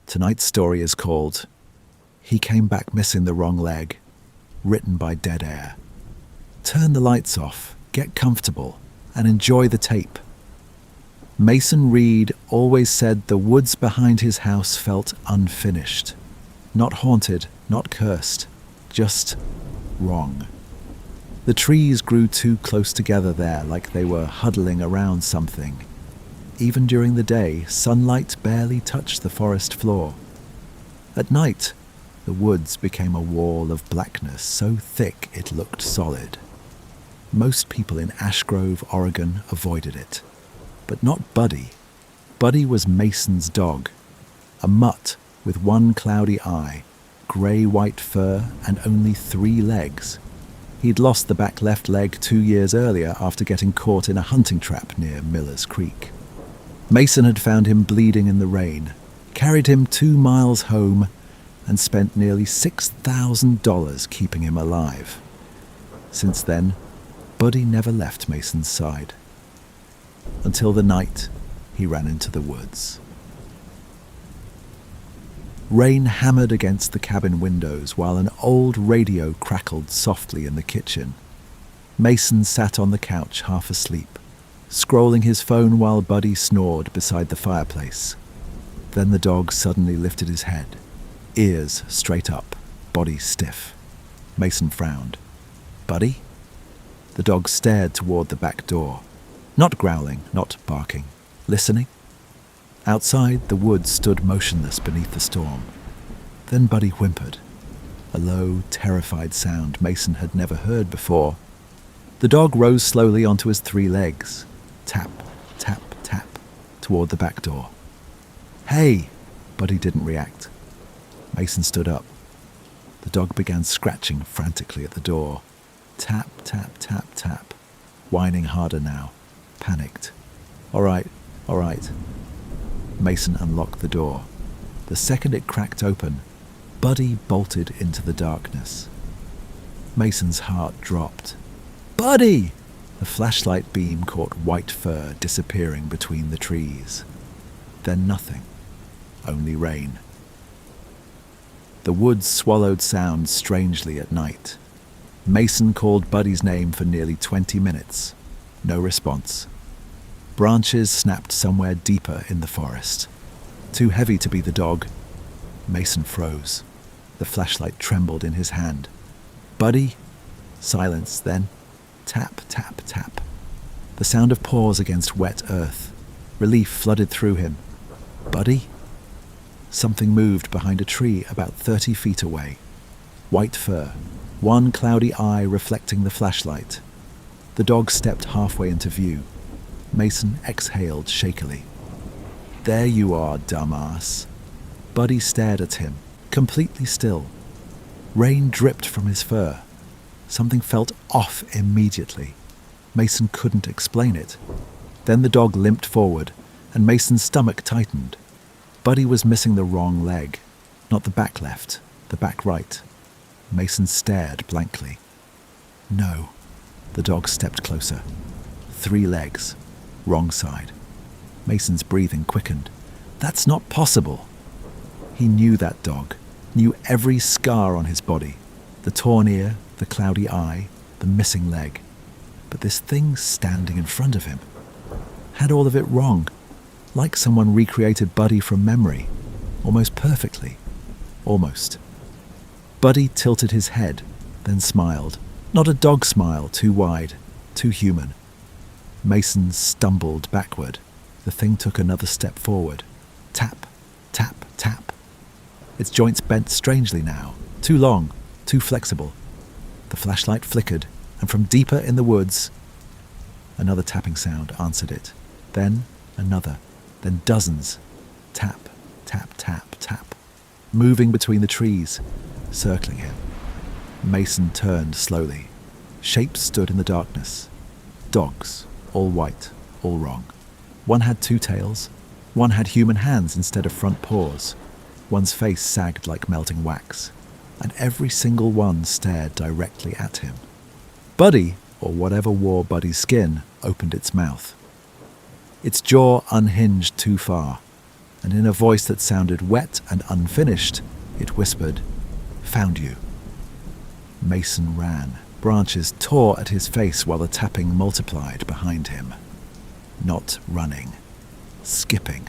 Tonight's story is called He Came Back Missing the Wrong Leg, written by Dead Air. Turn the lights off, get comfortable, and enjoy the tape. Mason Reed always said the woods behind his house felt unfinished. Not haunted, not cursed, just wrong. The trees grew too close together there, like they were huddling around something. Even during the day, sunlight barely touched the forest floor. At night, the woods became a wall of blackness so thick it looked solid. Most people in Ash Grove, Oregon, avoided it. But not Buddy. Buddy was Mason's dog, a mutt with one cloudy eye, grey-white fur, and only 3 legs. He'd lost the back left leg 2 years earlier after getting caught in a hunting trap near Miller's Creek. Mason had found him bleeding in the rain, carried him 2 miles home, and spent nearly $6,000 keeping him alive. Since then, Buddy never left Mason's side. Until the night he ran into the woods. Rain hammered against the cabin windows while an old radio crackled softly in the kitchen. Mason sat on the couch half asleep, scrolling his phone while Buddy snored beside the fireplace. Then the dog suddenly lifted his head, ears straight up, body stiff. Mason frowned. "Buddy?" The dog stared toward the back door, not growling, not barking, listening. Outside, the woods stood motionless beneath the storm. Then Buddy whimpered, a low, terrified sound Mason had never heard before. The dog rose slowly onto his 3 legs. Tap, tap, tap, toward the back door. "Hey!" Buddy didn't react. Mason stood up. The dog began scratching frantically at the door. Tap, tap, tap, tap, whining harder now, panicked. All right. Mason unlocked the door. The second it cracked open, Buddy bolted into the darkness. Mason's heart dropped. "Buddy!" The flashlight beam caught white fur disappearing between the trees. Then nothing, only rain. The woods swallowed sound strangely at night. Mason called Buddy's name for nearly 20 minutes. No response. Branches snapped somewhere deeper in the forest. Too heavy to be the dog. Mason froze. The flashlight trembled in his hand. "Buddy?" Silence, then tap, tap, tap. The sound of paws against wet earth. Relief flooded through him. "Buddy?" Something moved behind a tree about 30 feet away. White fur, one cloudy eye reflecting the flashlight. The dog stepped halfway into view. Mason exhaled shakily. "There you are, dumbass." Buddy stared at him, completely still. Rain dripped from his fur. Something felt off immediately. Mason couldn't explain it. Then the dog limped forward, and Mason's stomach tightened. Buddy was missing the wrong leg. Not the back left, the back right. Mason stared blankly. "No." The dog stepped closer. 3 legs. Wrong side. Mason's breathing quickened. That's not possible. He knew that dog, knew every scar on his body, the torn ear, the cloudy eye, the missing leg. But this thing standing in front of him had all of it wrong, like someone recreated Buddy from memory, almost perfectly. Almost. Buddy tilted his head, then smiled. Not a dog smile, too wide, too human. Mason stumbled backward. The thing took another step forward. Tap, tap, tap. Its joints bent strangely now, too long, too flexible. The flashlight flickered, and from deeper in the woods, another tapping sound answered it. Then another, then dozens. Tap, tap, tap, tap. Moving between the trees, circling him. Mason turned slowly. Shapes stood in the darkness. Dogs, all white, all wrong. One had 2 tails. One had human hands instead of front paws. One's face sagged like melting wax. And every single one stared directly at him. Buddy, or whatever wore Buddy's skin, opened its mouth. Its jaw unhinged too far, and in a voice that sounded wet and unfinished, it whispered, "Found you." Mason ran. Branches tore at his face while the tapping multiplied behind him. Not running, skipping,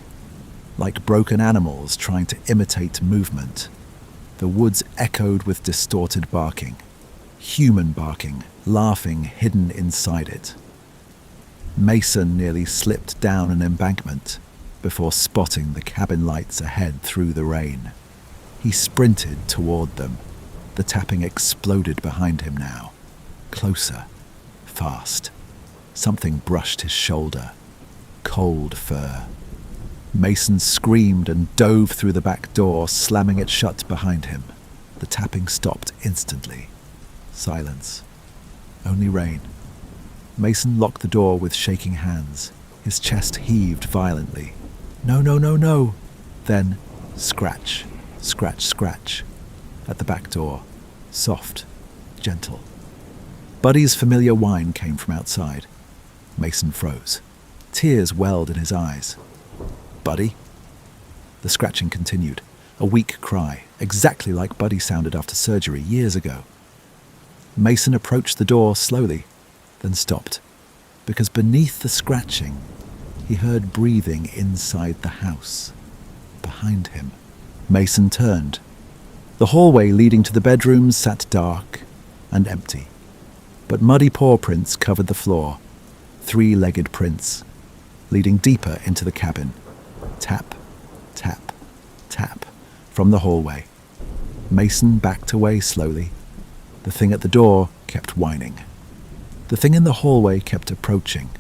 like broken animals trying to imitate movement. The woods echoed with distorted barking, human barking, laughing hidden inside it. Mason nearly slipped down an embankment before spotting the cabin lights ahead through the rain. He sprinted toward them. The tapping exploded behind him now. Closer, fast. Something brushed his shoulder. Cold fur. Mason screamed and dove through the back door, slamming it shut behind him. The tapping stopped instantly. Silence. Only rain. Mason locked the door with shaking hands. His chest heaved violently. No, no, no, no. Then, scratch, scratch, scratch. At the back door. Soft, gentle. Buddy's familiar whine came from outside. Mason froze. Tears welled in his eyes. "Buddy?" The scratching continued, a weak cry, exactly like Buddy sounded after surgery years ago. Mason approached the door slowly, then stopped, because beneath the scratching, he heard breathing inside the house. Behind him. Mason turned. The hallway leading to the bedrooms sat dark and empty, but muddy paw prints covered the floor, three-legged prints, leading deeper into the cabin. Tap, tap, tap, from the hallway. Mason backed away slowly. The thing at the door kept whining. The thing in the hallway kept approaching,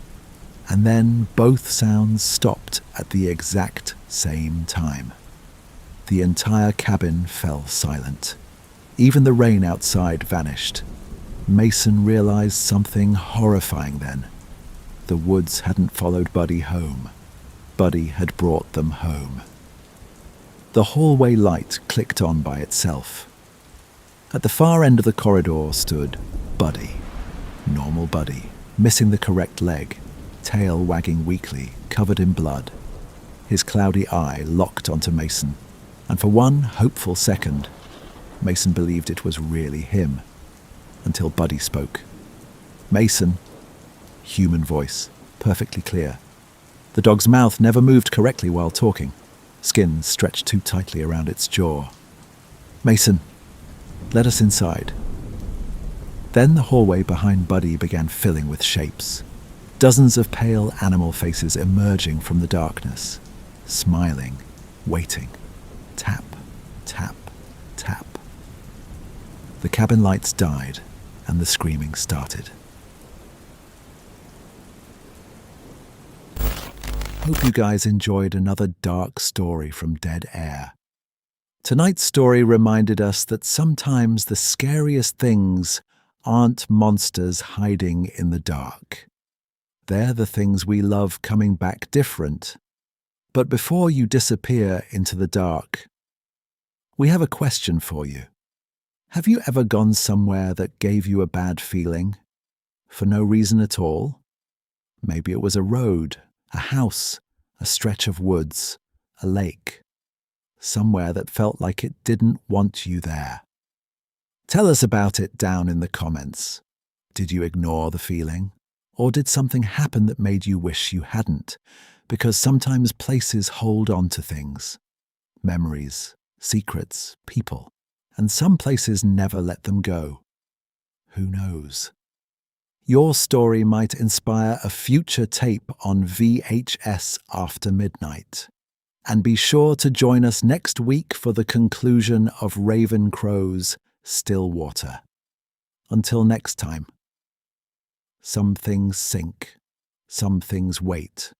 and then both sounds stopped at the exact same time. The entire cabin fell silent. Even the rain outside vanished. Mason realized something horrifying then. The woods hadn't followed Buddy home. Buddy had brought them home. The hallway light clicked on by itself. At the far end of the corridor stood Buddy. Normal Buddy, missing the correct leg, tail wagging weakly, covered in blood. His cloudy eye locked onto Mason, and for one hopeful second, Mason believed it was really him, until Buddy spoke. "Mason." Human voice, perfectly clear. The dog's mouth never moved correctly while talking, skin stretched too tightly around its jaw. "Mason, let us inside." Then the hallway behind Buddy began filling with shapes. Dozens of pale animal faces emerging from the darkness, smiling, waiting. Tap, tap, tap. The cabin lights died, and the screaming started. Hope you guys enjoyed another dark story from Dead Air. Tonight's story reminded us that sometimes the scariest things aren't monsters hiding in the dark. They're the things we love coming back different. But before you disappear into the dark, we have a question for you. Have you ever gone somewhere that gave you a bad feeling? For no reason at all? Maybe it was a road, a house, a stretch of woods, a lake. Somewhere that felt like it didn't want you there. Tell us about it down in the comments. Did you ignore the feeling? Or did something happen that made you wish you hadn't? Because sometimes places hold on to things. Memories, secrets, people. And some places never let them go. Who knows? Your story might inspire a future tape on VHS After Midnight. And be sure to join us next week for the conclusion of Raven Crow's Stillwater. Until next time. Some things sink, some things wait,